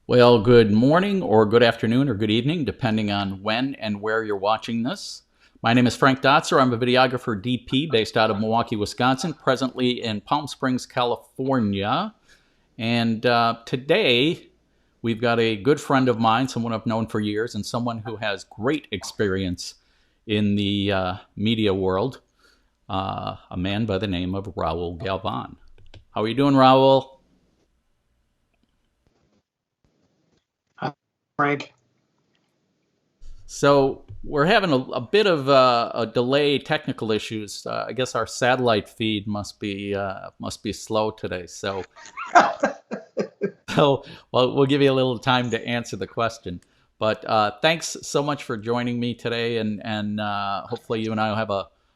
Well, good morning or good afternoon or good evening, depending on when and where you're watching this. My name is Frank Dotzer. I'm a videographer DP based out of Milwaukee, Wisconsin, presently in Palm Springs, California. And today we've got a good friend of mine, someone I've known for years, and someone who has great experience in the media world, a man by the name of Raul Galvan. How are you doing, Raul? Hi, Frank. So we're having a bit of a delay, technical issues. I guess our satellite feed must be slow today. So well, we'll give you a little time to answer the question. But thanks so much for joining me today, and hopefully you and I will have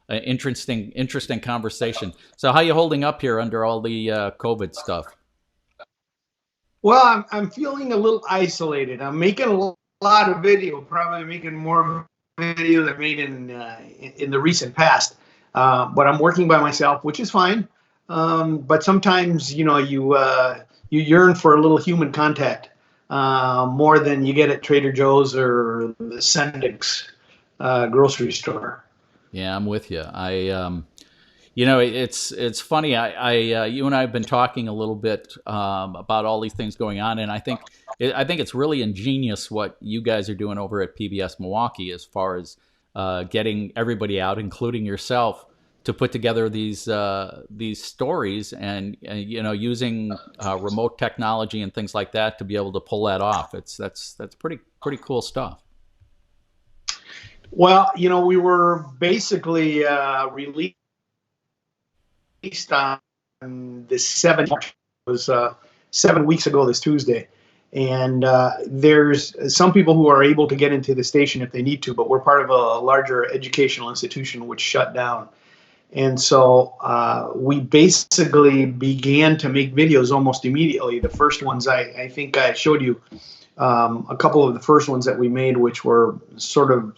an interesting conversation. So how are you holding up here under all the COVID stuff? Well, I'm feeling a little isolated. I'm making a lot of video, probably making more video than I made in the recent past. But I'm working by myself, which is fine. But sometimes, you yearn for a little human contact more than you get at Trader Joe's or the Sendik's grocery store. Yeah, I'm with you. It's funny. You and I have been talking a little bit about all these things going on, and I think it's really ingenious what you guys are doing over at PBS Milwaukee as far as getting everybody out, including yourself, to put together these stories and using remote technology and things like that to be able to pull that off. That's pretty cool stuff. Well, we were basically released on the 7th. It was 7 weeks ago this Tuesday. And there's some people who are able to get into the station if they need to, but we're part of a larger educational institution which shut down. And so we basically began to make videos almost immediately. The first ones, I think I showed you a couple of the first ones that we made, which were sort of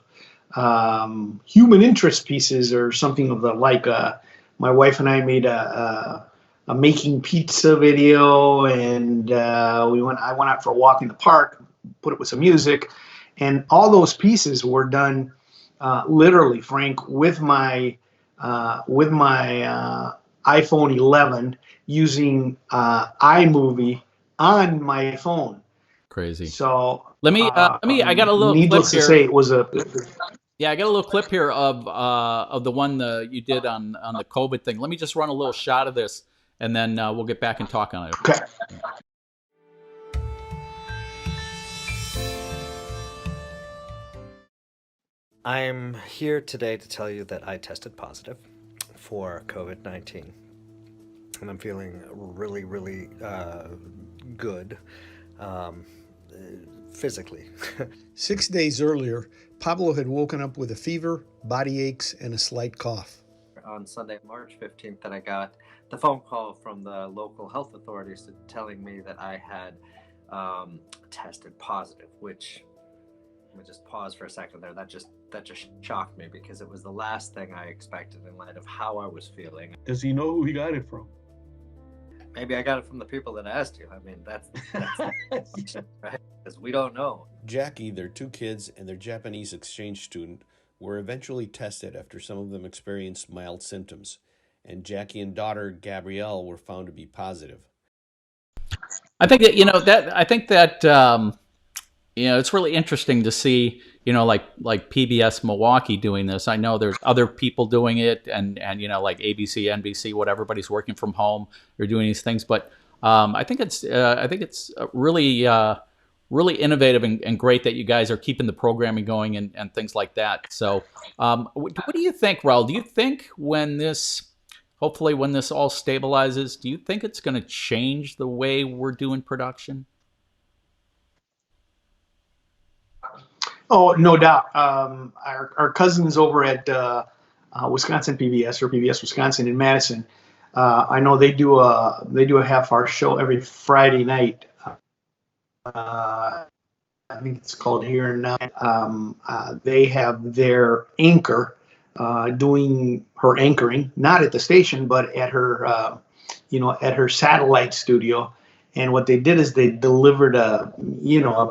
human interest pieces or something of the like. My wife and I made a making pizza video, and I went out for a walk in the park, put it with some music, and all those pieces were done literally, Frank, with my iPhone 11 using iMovie on my phone. Crazy. So, Let me. I got a little clip needless to here. say, it was a Yeah, I got a little clip here of the one you did on the COVID thing. Let me just run a little shot of this, and then we'll get back and talk on it. okay. I'm here today to tell you that I tested positive for COVID-19, and I'm feeling really, really good um, physically. 6 days earlier, Pablo had woken up with a fever, body aches, and a slight cough. On Sunday, March 15th, that I got the phone call from the local health authorities telling me that I had tested positive, which, let me just pause for a second there. That just shocked me because it was the last thing I expected in light of how I was feeling. Does he know who he got it from? Maybe I got it from the people that asked you. I mean, that's right, because we don't know. Jackie, their two kids, and their Japanese exchange student were eventually tested after some of them experienced mild symptoms, and Jackie and daughter Gabrielle were found to be positive. I think that it's really interesting to see like PBS Milwaukee doing this. I know there's other people doing it, and like ABC, NBC, whatever. Everybody's working from home. They're doing these things, but I think it's really innovative and great that you guys are keeping the programming going and things like that. So, what do you think, Raul? Do you think hopefully when this all stabilizes, do you think it's going to change the way we're doing production? Oh, no doubt. Our cousins over at Wisconsin PBS or PBS Wisconsin in Madison, I know they do a half-hour show every Friday night. I think it's called Here and Now. They have their anchor doing her anchoring, not at the station, but at her, at her satellite studio. And what they did is they delivered a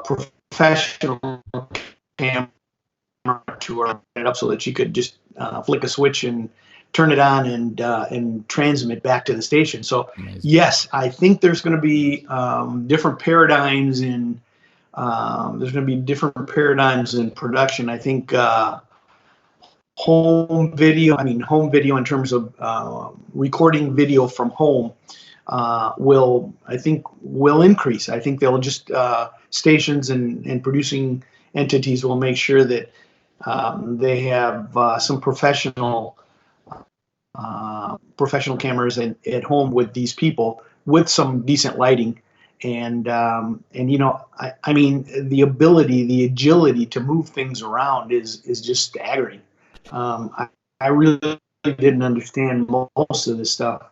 professional camera to her up so that she could just flick a switch and turn it on and transmit back to the station. So Amazing. yes, I think there's going to be different paradigms in production. I think home video in terms of recording video from home will increase. I think they'll just stations and producing entities will make sure that they have some professional cameras at home with these people with some decent lighting. And I mean, the ability, the agility to move things around is just staggering. I really didn't understand most of this stuff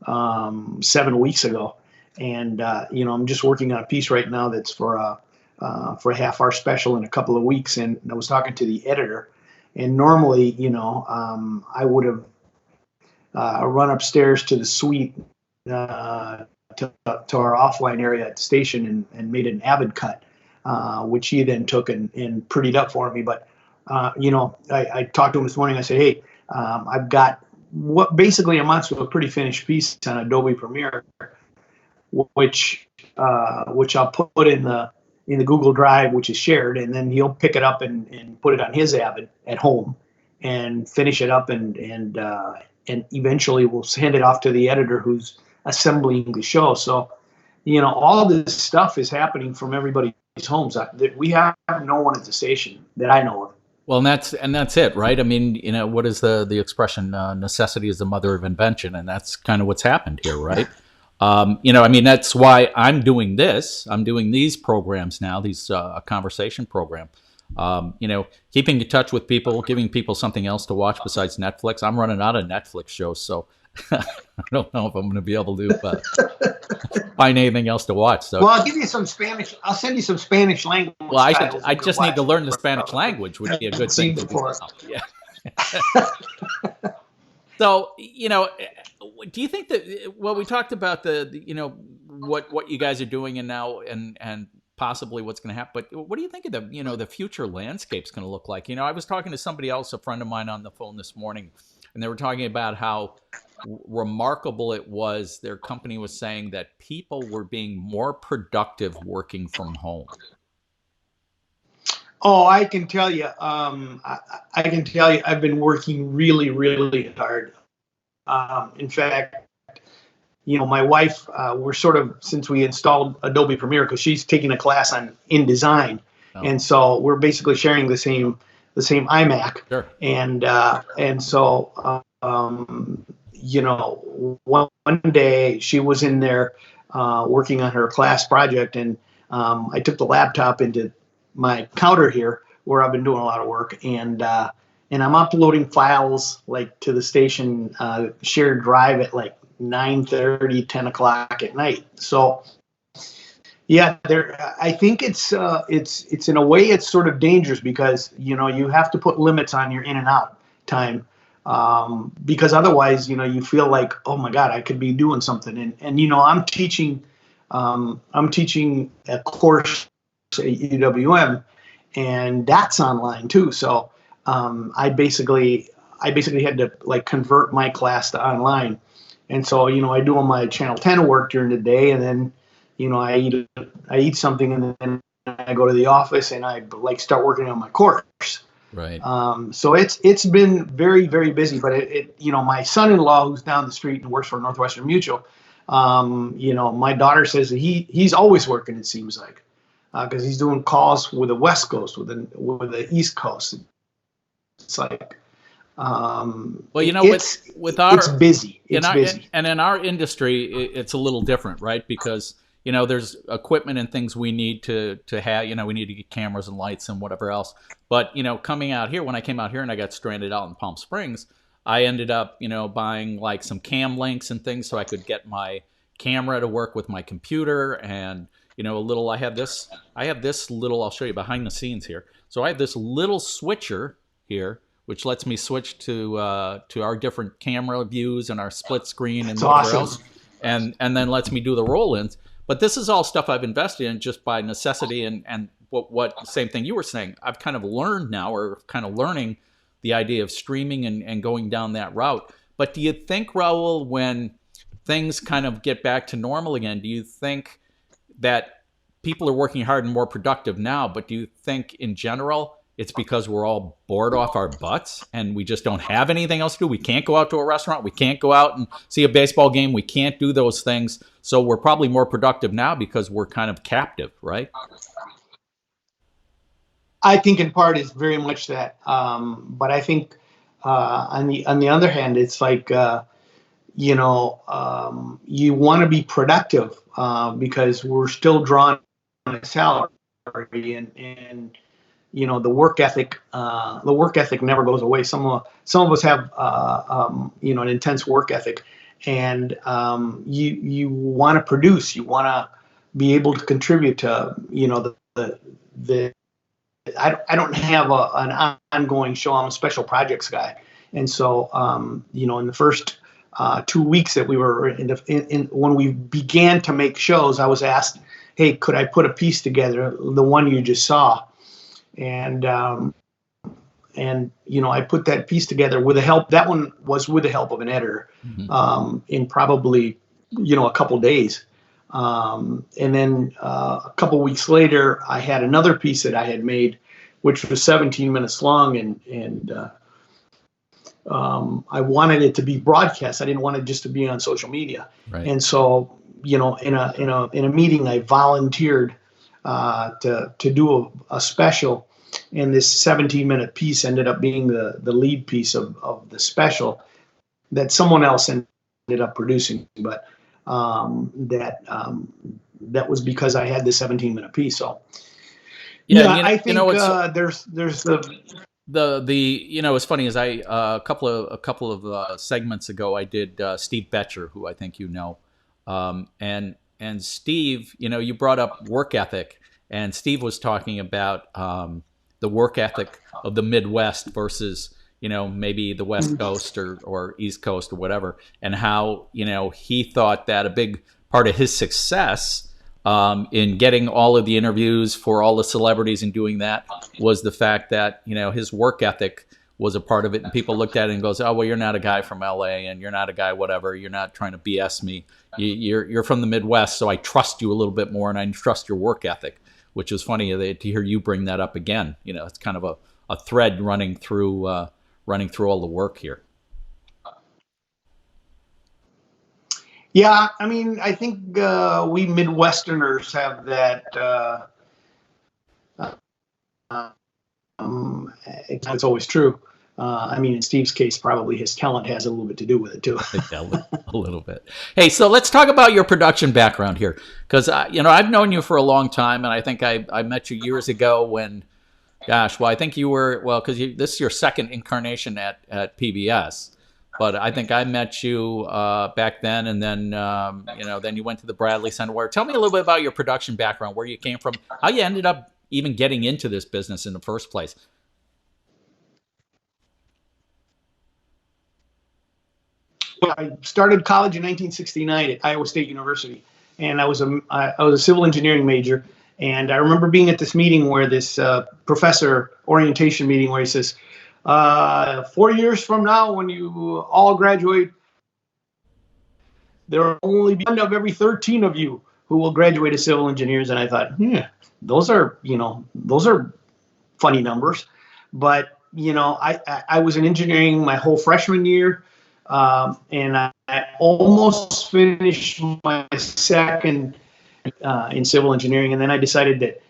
7 weeks ago, and I'm just working on a piece right now that's for a half-hour special in a couple of weeks. And I was talking to the editor, and normally, I would have run upstairs to the suite to our offline area at the station and made an Avid cut, which he then took and prettied up for me. But I talked to him this morning. I said, hey, I've got what basically amounts to a pretty finished piece on Adobe Premiere, which I'll put in the Google Drive, which is shared, and then he'll pick it up and put it on his Avid at home and finish it up and eventually we'll hand it off to the editor who's assembling the show. So, all this stuff is happening from everybody's homes. We have no one at the station that I know of. Well, and that's it, right? I mean, what is the expression? Necessity is the mother of invention, and that's kind of what's happened here, right? I mean, that's why I'm doing this. I'm doing these programs now, these conversation program. Keeping in touch with people, giving people something else to watch besides Netflix. I'm running out of Netflix shows, so I don't know if I'm going to be able to find anything else to watch. So, well, I'll give you some Spanish. I'll send you some Spanish language. Well, I just need to learn the Spanish language, would be a good thing to do. Yeah. So, do you think that? Well, we talked about what you guys are doing and now and possibly what's going to happen. But what do you think of the future landscape's going to look like? I was talking to somebody else, a friend of mine, on the phone this morning, and they were talking about how remarkable it was. Their company was saying that people were being more productive working from home. Oh, I can tell you. I can tell you, I've been working really, really hard. In fact, my wife, we're sort of, since we installed Adobe Premiere, because she's taking a class on InDesign, and so we're basically sharing the same iMac. Sure. And so one day she was in there working on her class project, and I took the laptop into my counter here where I've been doing a lot of work, and I'm uploading files like to the station shared drive at like 9:30, 10 o'clock at night. So yeah, I think it's in a way it's sort of dangerous because you have to put limits on your in and out time, because otherwise you feel like, oh my God, I could be doing something. And I'm teaching a course at UWM, and that's online too. So I basically had to like convert my class to online. And so, I do all my Channel 10 work during the day, and then, I eat something, and then I go to the office and I like start working on my course. Right. So it's been very, very busy, but my son-in-law, who's down the street and works for Northwestern Mutual, my daughter says that he's always working, it seems like, because he's doing calls with the West Coast, with the East Coast. It's like, well, it's busy. It's busy. And in our industry, it's a little different, right? Because there's equipment and things we need to have. We need to get cameras and lights and whatever else. But coming out here, when I came out here and I got stranded out in Palm Springs, I ended up buying like some cam links and things so I could get my camera to work with my computer, and I have this little. I'll show you behind the scenes here. So I have this little switcher here, which lets me switch to our different camera views and our split screen and whatever else, and then lets me do the roll-ins. But this is all stuff I've invested in just by necessity, and what same thing you were saying. I've kind of learned now, or kind of learning the idea of streaming and going down that route. But do you think, Raul, when things kind of get back to normal again, do you think that people are working hard and more productive now, but do you think in general it's because we're all bored off our butts and we just don't have anything else to do? We can't go out to a restaurant. We can't go out and see a baseball game. We can't do those things. So we're probably more productive now because we're kind of captive, right? I think in part it's very much that. But I think on the other hand, it's like, you want to be productive because we're still drawing on a salary, and the work ethic never goes away. Some of us have an intense work ethic, and you want to produce, you want to be able to contribute to the I don't have an ongoing show. I'm a special projects guy, and so in the first 2 weeks that we were when we began to make shows, I was asked, "Hey, could I put a piece together, the one you just saw?" And I put that piece together with the help. That one was with the help of an editor, in probably a couple days. And then a couple weeks later, I had another piece that I had made, which was 17 minutes long, and I wanted it to be broadcast. I didn't want it just to be on social media. Right. And so, in a meeting, I volunteered to do a special, and this 17-minute piece ended up being the lead piece of the special that someone else ended up producing, but that was because I had the 17-minute piece. So I think there's what's funny is a couple of segments ago I did Steve Betcher, who I think and Steve, you brought up work ethic, and Steve was talking about the work ethic of the Midwest versus maybe the West Coast or East Coast or whatever, and how he thought that a big part of his success in getting all of the interviews for all the celebrities and doing that was the fact that his work ethic was a part of it, and people looked at it and goes, "Oh, well, you're not a guy from LA, and you're not a guy whatever. You're not trying to BS me. You're from the Midwest, so I trust you a little bit more, and I trust your work ethic." Which is funny to hear you bring that up again. It's kind of a thread running through all the work here. Yeah, I mean, I think we Midwesterners have that. It's always true. I mean, in Steve's case, probably his talent has a little bit to do with it too. A little bit. Hey, so let's talk about your production background here, because I've known you for a long time, and I think I met you years ago when, I think you were because this is your second incarnation at PBS. But I think I met you back then, and then then you went to the Bradley Center. Tell me a little bit about your production background, where you came from, how you ended up even getting into this business in the first place. Well, I started college in 1969 at Iowa State University, and I was a civil engineering major. And I remember being at this meeting where this professor orientation meeting where he says, 4 years from now, when you all graduate, there will only be one of every 13 of you who will graduate as civil engineers. And I thought, those are funny numbers. But, I was in engineering my whole freshman year. And I almost finished my second in civil engineering. And then I decided that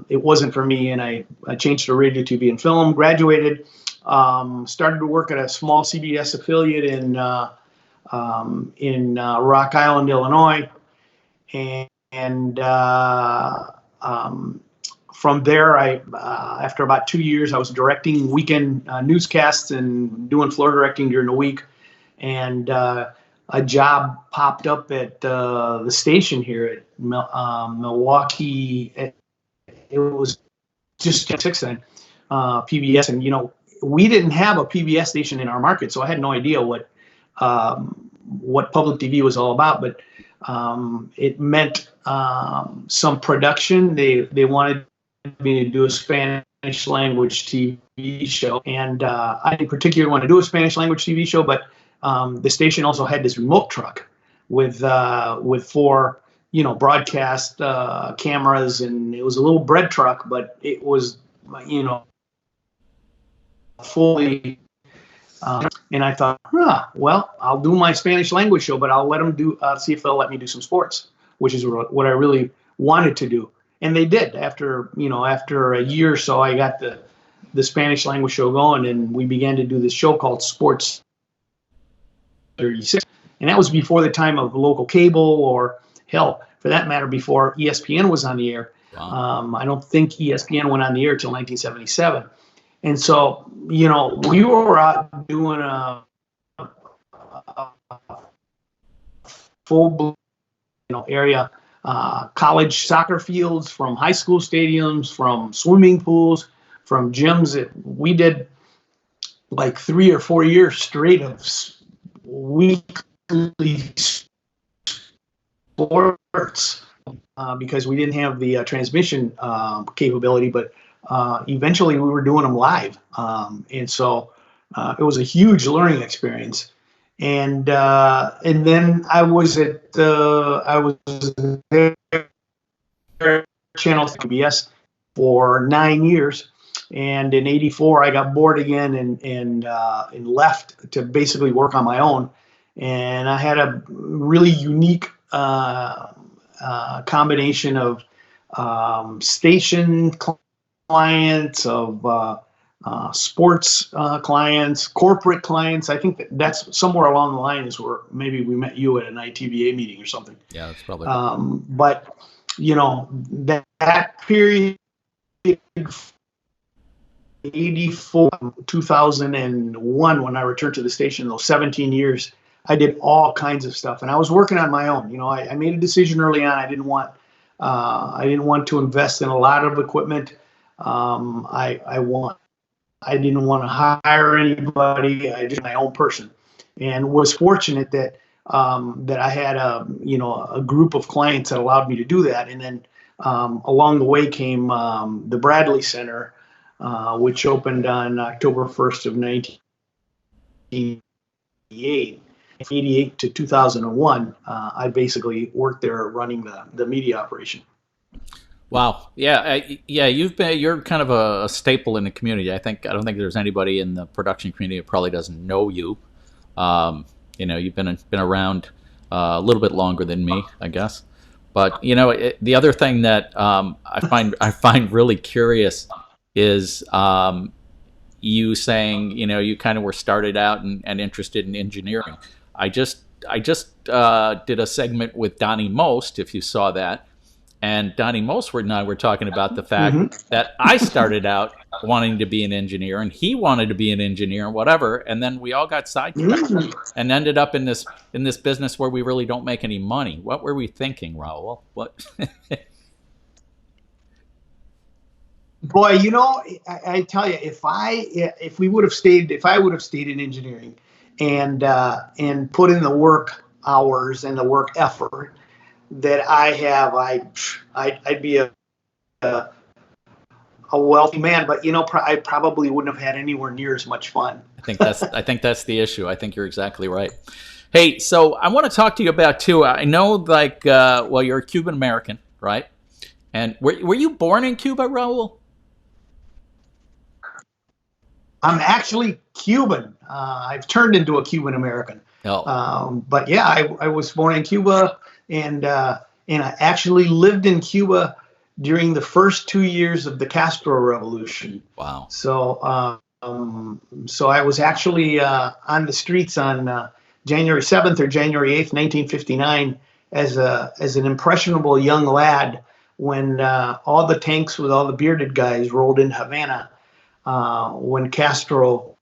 it wasn't for me, and I changed to radio, TV, and film. Graduated, started to work at a small CBS affiliate in Rock Island, Illinois, and from there, after about 2 years, I was directing weekend newscasts and doing floor directing during the week, and a job popped up at the station here at Milwaukee. It was just 6 then, PBS, and we didn't have a PBS station in our market, so I had no idea what public TV was all about. But It meant some production. They wanted me to do a Spanish language TV show, and I didn't particularly want to do a Spanish language TV show, but the station also had this remote truck with four broadcast cameras, and it was a little bread truck, but it was fully. And I thought, well, I'll do my Spanish language show, but I'll let them see if they'll let me do some sports, which is what I really wanted to do. And they did. After a year or so, I got the Spanish language show going, and we began to do this show called Sports 36. And that was before the time of local cable, or hell, for that matter, before ESPN was on the air. Wow. I don't think ESPN went on the air till 1977. And so, we were out doing a full area, college soccer fields, from high school stadiums, from swimming pools, from gyms. We did like 3 or 4 years straight of weekly sports because we didn't have the transmission capability, but eventually we were doing them live. And so it was a huge learning experience. And then I was there, channel CBS for 9 years. And in '84, I got bored again and left to basically work on my own. And I had a really unique combination of station clients, of sports clients, corporate clients. I think that's somewhere along the line is where maybe we met you at an ITVA meeting or something. Yeah, that's probably. But that period, 84, 2001, when I returned to the station, those 17 years, I did all kinds of stuff, and I was working on my own. I made a decision early on. I didn't want to invest in a lot of equipment. I didn't want to hire anybody. I just my own person, and was fortunate that I had a group of clients that allowed me to do that. And then along the way came the Bradley Center, which opened on October 1st of 1988. 88 to 2001, I basically worked there running the media operation. Wow. Yeah. You're kind of a staple in the community. I don't think there's anybody in the production community that probably doesn't know you. You've been around a little bit longer than me, I guess. But the other thing that I find really curious is you saying you kind of were started out and interested in engineering. I just did a segment with Donnie Most, if you saw that. And Donnie Most and I were talking about the fact that I started out wanting to be an engineer, and he wanted to be an engineer, and whatever. And then we all got sidetracked and ended up in this business where we really don't make any money. What were we thinking, Raul? What? Boy, I tell you, if I would have stayed in engineering and put in the work hours and the work effort that I have, I'd be a wealthy man. But I probably wouldn't have had anywhere near as much fun. I think that's the issue. I think you're exactly right. Hey, so I want to talk to you about too. I know, you're a Cuban American, right? And were you born in Cuba, Raul? I'm actually Cuban. I've turned into a Cuban American. Oh. But yeah, I was born in Cuba, and I actually lived in Cuba during the first 2 years of the Castro Revolution. Wow. So I was actually on the streets on January 7th or January 8th, 1959, as an impressionable young lad when all the tanks with all the bearded guys rolled in Havana. When Castro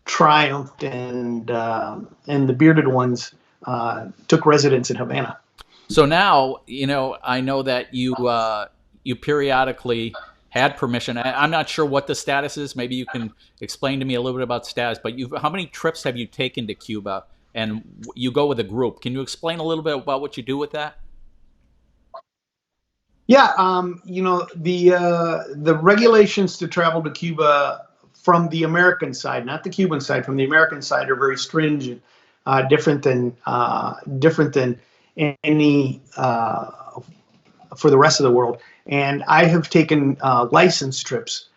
triumphed and the bearded ones took residence in Havana. So now, I know that you periodically had permission. I'm not sure what the status is. Maybe you can explain to me a little bit about status. But how many trips have you taken to Cuba, and you go with a group. Can you explain a little bit about what you do with that? Yeah, the regulations to travel to Cuba from the American side, not the Cuban side, from the American side are very stringent, different than any for the rest of the world. And I have taken license trips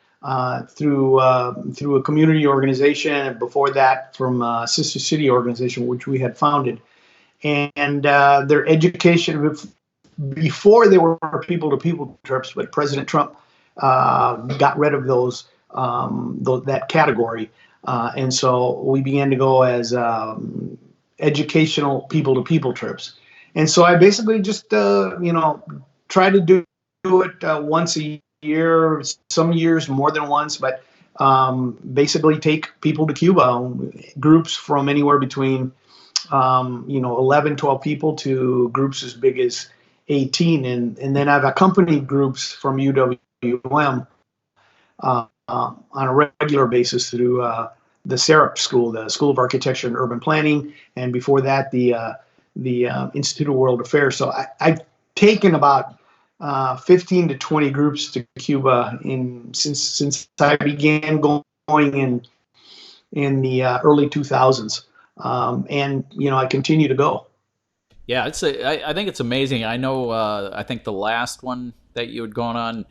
through a community organization, and before that from a sister city organization which we had founded, and their education. Before they were people-to-people trips, but President Trump got rid of that category, and so we began to go as educational people-to-people trips. And so I basically just try to do it once a year, some years more than once, but basically take people to Cuba, groups from anywhere between 11, 12 people to groups as big as 18, and then I've accompanied groups from UWM on a regular basis through the SARP school, the School of Architecture and Urban Planning, and before that the Institute of World Affairs. So I've taken about 15 to 20 groups to Cuba since I began going in the early 2000s, and I continue to go. Yeah, I think it's amazing. I know. I think the last one that you had gone on,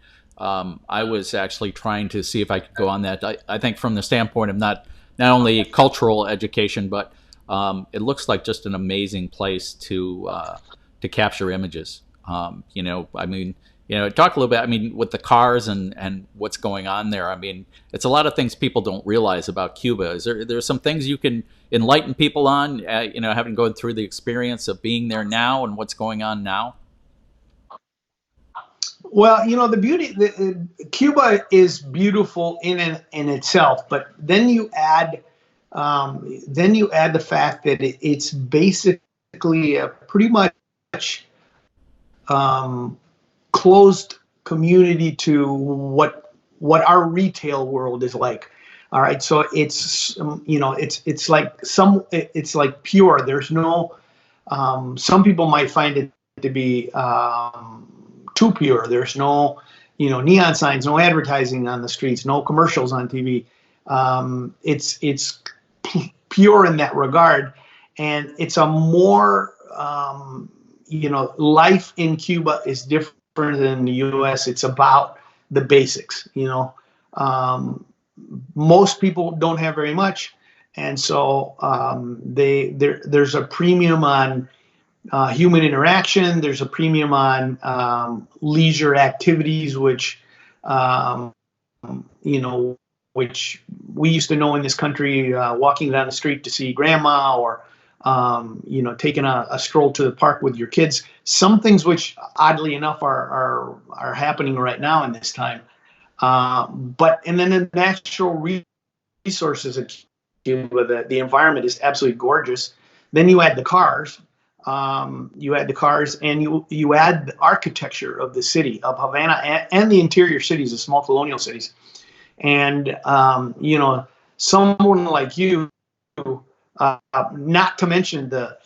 I was actually trying to see if I could go on that. I think from the standpoint of not only cultural education, but it looks like just an amazing place to capture images. I mean, talk a little bit. I mean, with the cars and what's going on there. I mean, it's a lot of things people don't realize about Cuba. Is there some things you can enlighten people on? Having gone through the experience of being there now and what's going on now. Well, the beauty, Cuba is beautiful in itself, but then you add the fact that it's basically a pretty much closed community to what our retail world is like. All right, so it's it's like pure. There's no. Some people might find it to be too pure. There's no, neon signs, no advertising on the streets, no commercials on TV. It's pure in that regard, and it's a more life in Cuba is different than the U.S. It's about the basics. Most people don't have very much, and so there's a premium on human interaction. There's a premium on leisure activities, which which we used to know in this country, walking down the street to see grandma, or taking a stroll to the park with your kids. Some things which, oddly enough, are happening right now in this time. And then the natural resources of Cuba, the environment is absolutely gorgeous. Then you add the cars. And you add the architecture of the city of Havana and the interior cities, the small colonial cities. And someone like you, not to mention the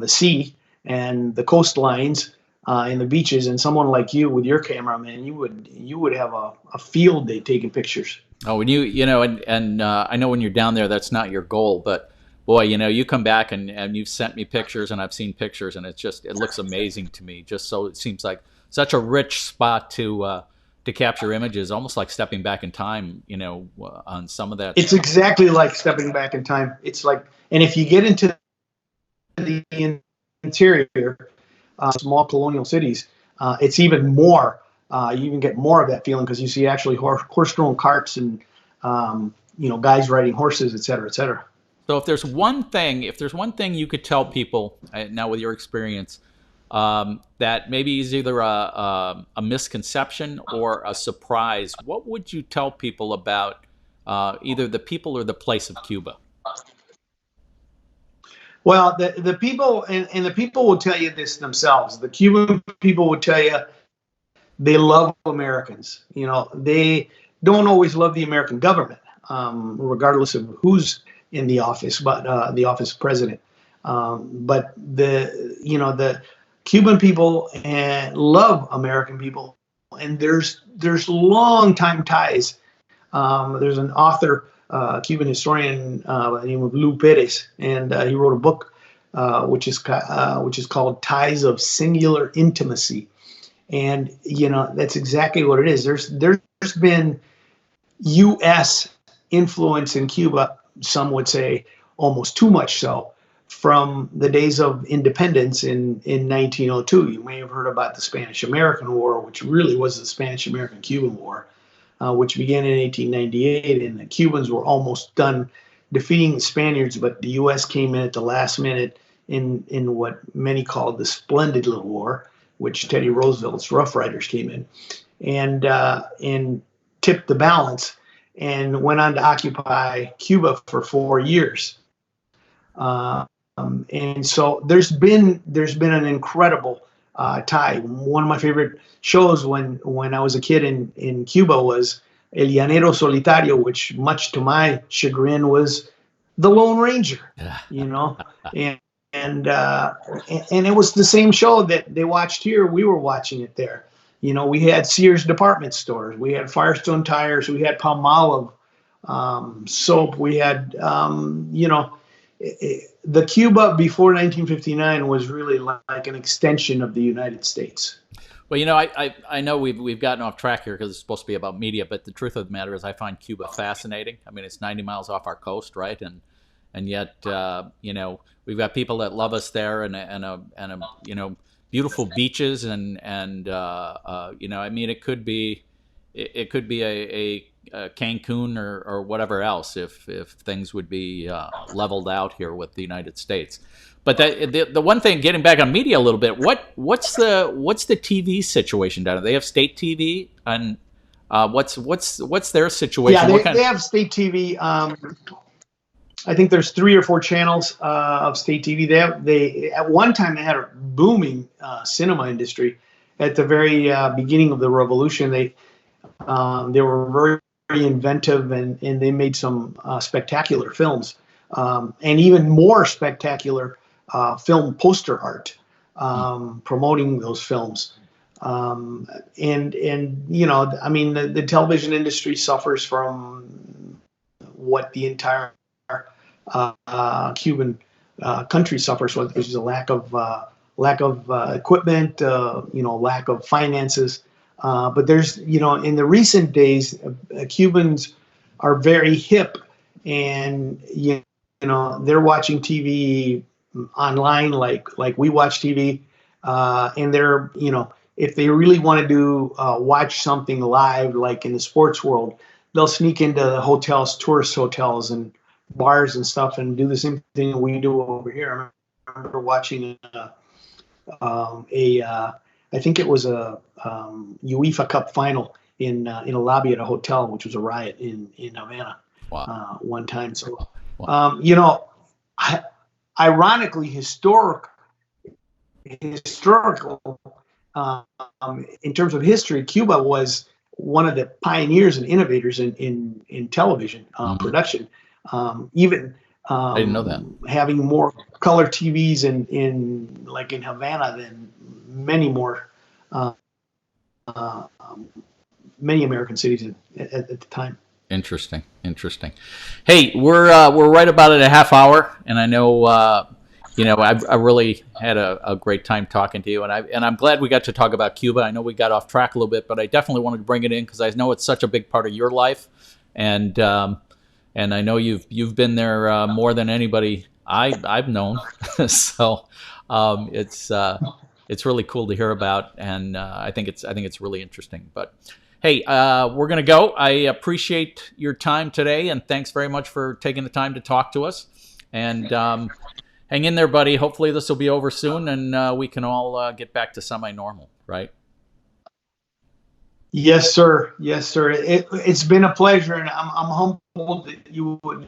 sea and the coastlines and the beaches, and someone like you with your camera, man, you would have a field day taking pictures. Oh, when and I know when you're down there, that's not your goal, but boy, you come back and you've sent me pictures, and I've seen pictures, and it looks amazing to me. Just so it seems like such a rich spot to capture images, almost like stepping back in time, on some of that. It's exactly like stepping back in time. It's like, and if you get into the interior, small colonial cities, it's even more. You even get more of that feeling because you see actually horse-drawn carts and guys riding horses, et cetera, et cetera. So if there's one thing you could tell people now with your experience, that maybe is either a misconception or a surprise, what would you tell people about either the people or the place of Cuba? Well, the people and the people will tell you this themselves. The Cuban people will tell you they love Americans. They don't always love the American government, regardless of who's in the office, but the office of president. But the Cuban people love American people, and there's long time ties. There's an author, Cuban historian by the name of Lou Perez, and he wrote a book which is called Ties of Singular Intimacy, and that's exactly what it is. There's been U.S. influence in Cuba, some would say almost too much so, from the days of independence in 1902. You may have heard about the Spanish-American War, which really was the Spanish-American-Cuban War, which began in 1898, and the Cubans were almost done defeating the Spaniards, but the U.S. came in at the last minute in what many called the Splendid Little War, which Teddy Roosevelt's Rough Riders came in, and tipped the balance and went on to occupy Cuba for 4 years. And so there's been an incredible tie. One of my favorite shows when I was a kid in Cuba was El Llanero Solitario, which, much to my chagrin, was the Lone Ranger. And it was the same show that they watched here. We were watching it there. We had Sears department stores, we had Firestone tires, we had Palmolive soap, we had the Cuba before 1959 was really like an extension of the United States. Well, I know we've gotten off track here because it's supposed to be about media, but the truth of the matter is I find Cuba fascinating. I mean, it's 90 miles off our coast, right? And yet, we've got people that love us there, and beautiful beaches, and I mean, it could be a Cancun or whatever else if things would be leveled out here with the United States. But the one thing, getting back on media a little bit, what's the TV situation down there? They have state TV, and what's their situation? Yeah, they have state TV. I think there's 3 or 4 channels of state TV. They at one time they had a booming cinema industry. At the very beginning of the revolution, they were very inventive, and they made some spectacular films, and even more spectacular film poster art promoting those films. I mean, the television industry suffers from what the entire Cuban country suffers with, which is a lack of equipment, lack of finances. But there's, in the recent days, Cubans are very hip, and they're watching TV online like we watch TV, and they're, if they really want to do watch something live, like in the sports world, they'll sneak into the hotels, tourist hotels, and bars and stuff, and do the same thing we do over here. I remember watching I think it was a UEFA Cup final in a lobby at a hotel, which was a riot in Havana. Wow. One time. So, wow. Ironically, historical in terms of history, Cuba was one of the pioneers and innovators in television production. Even I didn't know that. Having more color TVs in Havana than many American cities at the time. Interesting. Hey, we're right about at a half hour, and I know I really had a great time talking to you, and I'm glad we got to talk about Cuba. I know we got off track a little bit, but I definitely wanted to bring it in because I know it's such a big part of your life, and I know you've been there more than anybody I've known. So it's really cool to hear about, and I think it's really interesting. But hey, we're gonna go. I appreciate your time today, and thanks very much for taking the time to talk to us. And hang in there, buddy. Hopefully this will be over soon, and we can all get back to semi-normal, right? Yes, sir. It's been a pleasure, and I'm humbled that you would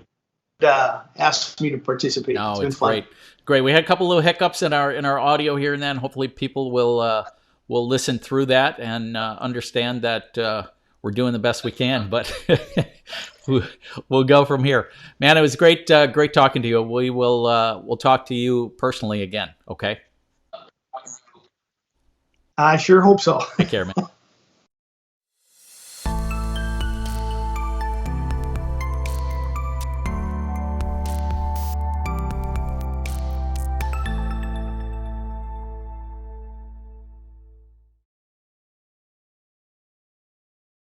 ask me to participate. No, it's been great. We had a couple little hiccups in our audio here and then. Hopefully people will listen through that and understand that doing the best we can, but we'll go from here. Man, it was great talking to you. We will we'll talk to you personally again. Okay. I sure hope so. Take care, man.